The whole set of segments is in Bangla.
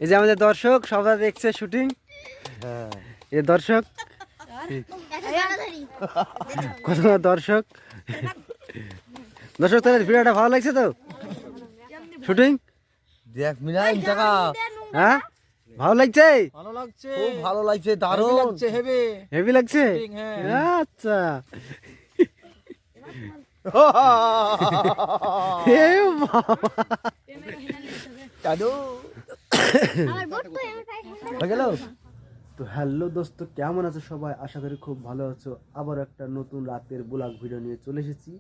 এই যে আমাদের দর্শক সবাই দেখছে শুটিং। এই দর্শক কত দর্শক দর্শক তাহলে ভিডিওটা ভালো লাগছে তো? শুটিং দেখ মিলাই টাকা। হ্যাঁ ভালো লাগছে, ভালো লাগছে, খুব ভালো লাগছে, দারুণ লাগছে, হেভি হেভি লাগছে। আচ্ছা তো হ্যালো দোস্ত, কেমন আছো সবাই? আশা করি খুব ভালো আছো। আবার একটা নতুন রাতের ব্লগ ভিডিও নিয়ে চলে এসেছি।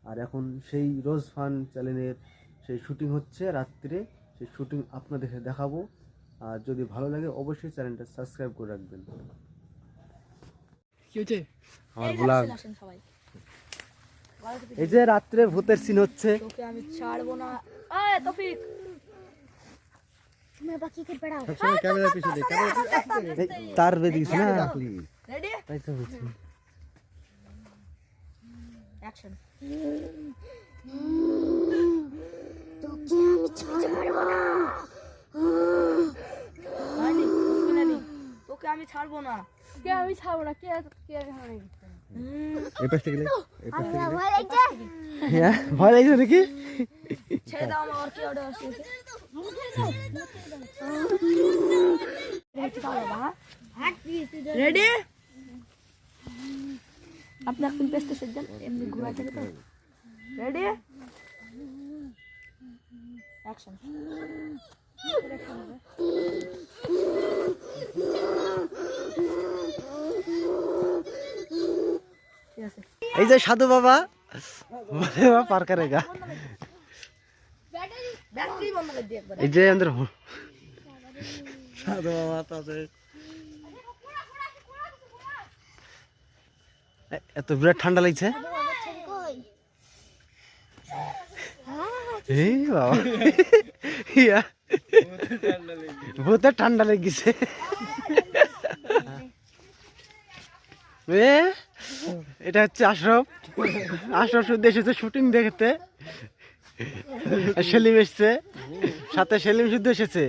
আর এখন সেই রোজ ফান চ্যানেলের সেই শুটিং হচ্ছে রাত্রে, সেই শুটিং আপনাদের দেখাবো। আর যদি ভালো লাগে অবশ্যই চ্যানেলটা সাবস্ক্রাইব করে রাখবেন। আমার ব্লগ এই যে রাত্রে ভূতের সিন হচ্ছে। তোকে আমি ছাড়বো না। এই তৌফিক তুমি বাকি কে পড়াও সবসময় ক্যামেরার পিছনে তার বেদিস না রেডি তাই তো বলছি। অ্যাকশন। তোকে আমি ছাড়বো না। রানি শুনেনি, তোকে আমি ছাড়বো না। কে আমি ছাড়বো না? কে কে হারাই এই পাশ থেকে এই পাশ থেকে ভয় লাগছে? হ্যাঁ ভয় লাগছে নাকি? ছেড়ে দাও আমার, কি অর্ডার আছে? রেডি? আপনি এখন পেস্টে সেট দেন, এমনি ঘোরা থাকে তো। Ready action. ঠিক আছে। এই যে সাধু বাবা পার করেগা। ব্যাটারি বন্ধ করে দিয়ে একবার। এই যে আমাদের সাধু বাবা তাতে এত বিরাট ঠান্ডা লাগছে। কই? এই বাবা ইয়া ভূতের ঠান্ডা লেগেছে। এটা হচ্ছে আশরফ। আশরফ শুধু এসেছে শুটিং দেখতে। সেলিম এসছে সাথে, সেলিম শুদ্ধ এসেছে।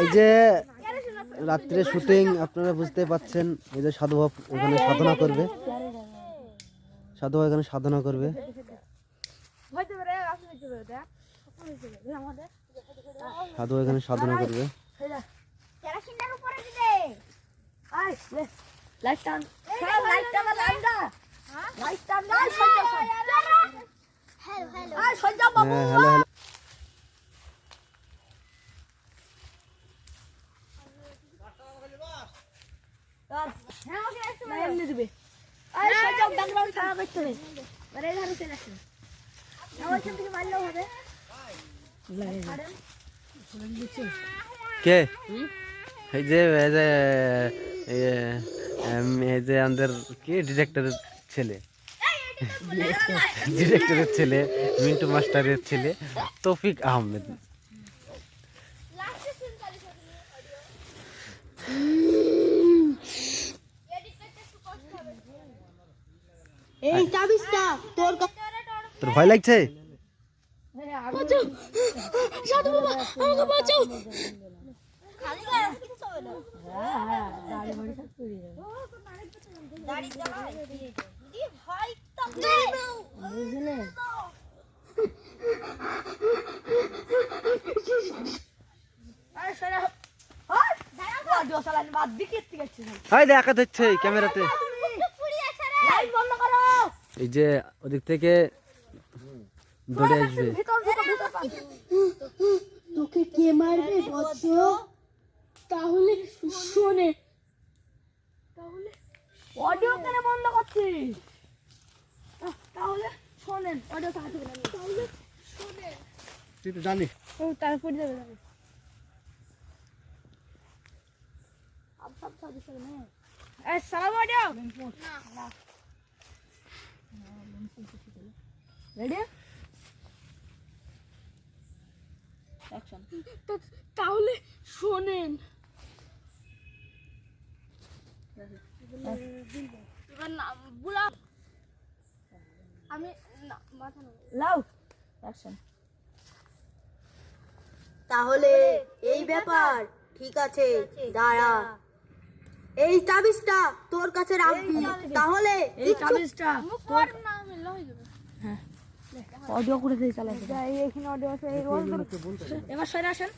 এই যে রাত্রে শুটিং আপনারা বুঝতে পাচ্ছেন। এই যে সাধুবাব এখানে সাধনা করবে, সাধুবাব এখানে সাধনা করবে। সাধু এখানে সাধনা করবে। কেরোসিনের উপরে দিবে। আই লাইট টান, লাইট টান, লাইট টান, লাইট সজ্জা হ্যালো হ্যালো। আই সজ্জা বাবু। হ্যাঁ হ্যালো হ্যালো। হ্যাঁ ওকে একটু এমনি দিবে। আই সজ্জা ব্যাকগ্রাউন্ড খারাপ করতে হবে। আরে ধারে চলে আসুন। আমার সাথে থেকে মারলেও হবে। কে এই যে এই যে আমাদের কি ডিরেক্টরের ছেলে, ডিরেক্টরের ছেলে, মিন্টু মাস্টারের ছেলে তৌফিক আহমেদ। এই তাবিজটা তোর তোর ভয় লাগছে? বাঁচাও। সাধু বাবা আমাকে বাঁচাও। খালি গায়ে আছে কিছু হবে না। দাড়ি বাড়ি সব চুরি যাবে। দাড়ি দাও। দি ভাই তো বুঝলে? আরে সরা ওই দাঁড়াও, অডিও চালান বাদ দিকে থেকে যাচ্ছে। হাই দেখা যাচ্ছে ক্যামেরাতে। পুড়ি আছে রে। লাইট বন্ধ করো। এই যে ওদিক থেকে দৌড়ে আসবে। ভিতর ভিতর ভিতর পাস। তোকে কে মারবে বৎস? তাহলে শোনে। তাহলে অডিও কেন বন্ধ করছিস? তাহলে শোনেন, অডিও তো হাতে গেল। তাহলে শোনেন। তুই তো জানিস ও তারপর যাবে যাবে। আব সব সব দিছে না। এই সালাম অডিও। না। রেডি? অ্যাকশন। তাহলে শোনেন। এবার নাম বুলা। আমি না মাথা না। লাউ। অ্যাকশন। তাহলে এই ব্যাপার, ঠিক আছে দাঁড়া। এই তাবিজটা তোর কাছে রাখবি, তাহলে এই তাবিজটা অডিও করে দিয়ে চালাতে এখানে অডিও আছে এই রোজ এবার সরে আসেন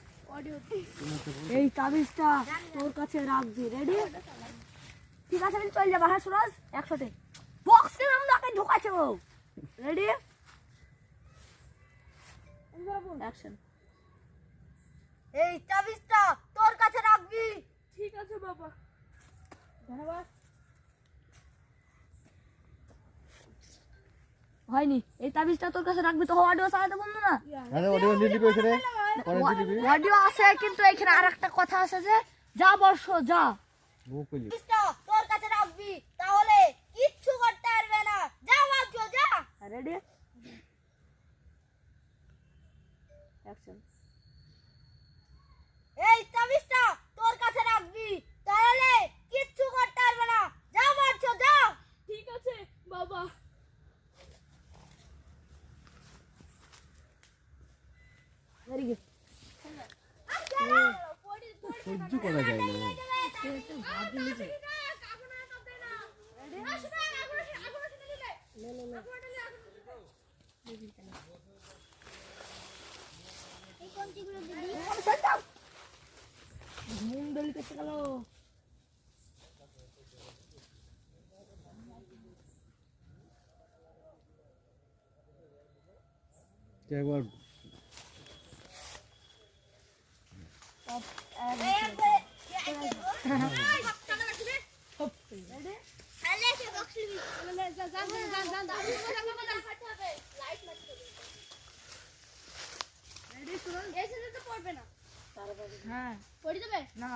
এই তাবিজটা তোর কাছে রাখবি রেডি ঠিক আছে আমি চল যাবা হ্যাঁ সুরাজ 100 বক্সে আমরা আগে ঢোকাছে ও রেডি অ্যাকশন এই তাবিজটা তোর কাছে রাখবি। ঠিক আছে বাবা ধন্যবাদ হয়নি এই তাবিজটা তোর কাছে রাখবি তো অডিও চালাতে বললো না আরে অডিও নিয়ে দিবি ওখানে পরে দিয়ে দিবি অডিও আছে কিন্তু এখানে আরেকটা কথা আছে যে যা বর্ষ যা ও কইলি তাবিজটা তোর কাছে রাখবি, তাহলে কিচ্ছু করতে পারবে না। যা বাচ্চা যা। রেডি অ্যাকশন এই তাবিজটা তোর কাছে রাখবি, তাহলে কিচ্ছু করতে পারবে না। যা বাচ্চা যা। ঠিক আছে বাবা ভেরি গুড সহ্য করা যায় না মুন্ডলি কেটে গেল একবার হ্যাঁ পড়ে যাবে না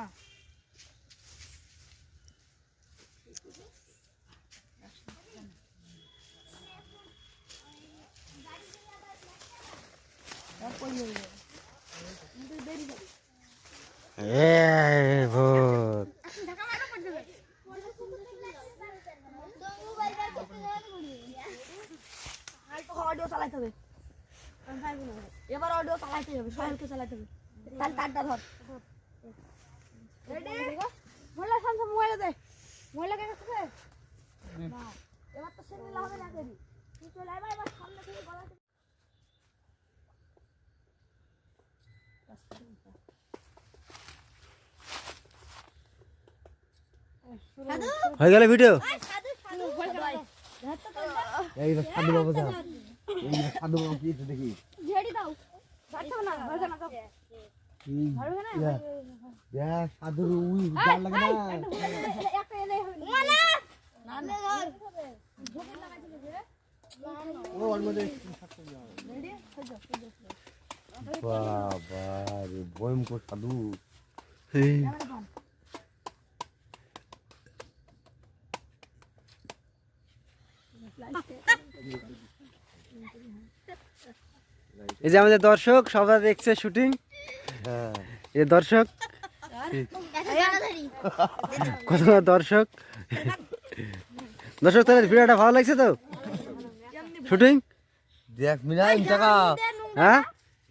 ভূত অডিও চালাইতে হবে এবার অডিও চালাইতে হবে সবাইকে চালাইতে হবে তাহলে তারটা ধর রেডি মোবাইল সামনে মোবাইল দে মোবাইল কে কাছে না এবার তো সেমিলা হবে না দেরি তুই চলে আয় এবার সামনে থেকে গলা হয়ে গেল ভিডিও এই সাধু বাবা যা এই সাধু বাবা কি দেখি ঝেড়ি দাও ধরছো না ধরছো না এই ধরবে না দেখ সাধুর উই জাল লাগে না একটা এলে হবে না না ধর ঝুঁকি লাগাইতে হবে ও ওর মধ্যে রেডি হয়ে যাও বাবা রে ভয়ঙ্কর সাধু ক্যামেরা পান এই যে আমাদের দর্শক সবাই দেখছে শুটিং হ্যাঁ এই দর্শক কত দর্শক দর্শক তাহলে ভিডিওটা ভালো লাগছে তো শুটিং দেখ মিলাই টাকা হ্যাঁ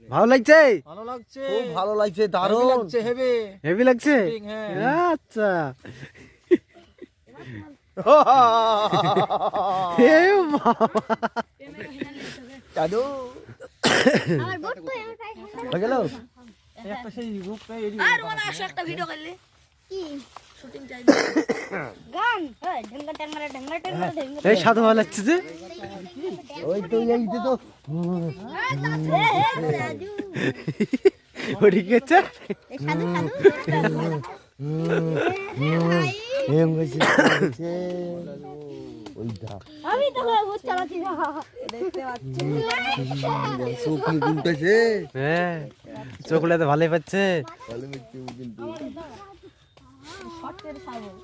ভালো লাগছে ভালো লাগছে খুব ভালো লাগছে দারুণ লাগছে হেভি হেভি লাগছে হ্যাঁ। আচ্ছা এ বাবা দাদু আমার বোট তো এমন টাইট হয়ে গেল একটা সেই রূপটা এডি আর মানে আসো একটা ভিডিও করলে কি শুটিং চাই গান এই ঢেঙ্গা টেঙ্গা ঢেঙ্গা টেঙ্গা ঢেঙ্গা এই সাধু ভালো লাগছে যে ওই তো এইতে তো রাজু ওটি কি হচ্ছে এই সাধু সাধু এম গেছে ওইটা আমি তো ভূত চালাচ্ছি দেখতে পাচ্ছি চোখ গুনতেছে হ্যাঁ চোখগুলো তো ভালোই পাচ্ছে ভালো মিষ্টি কিন্তু শর্টের সাবল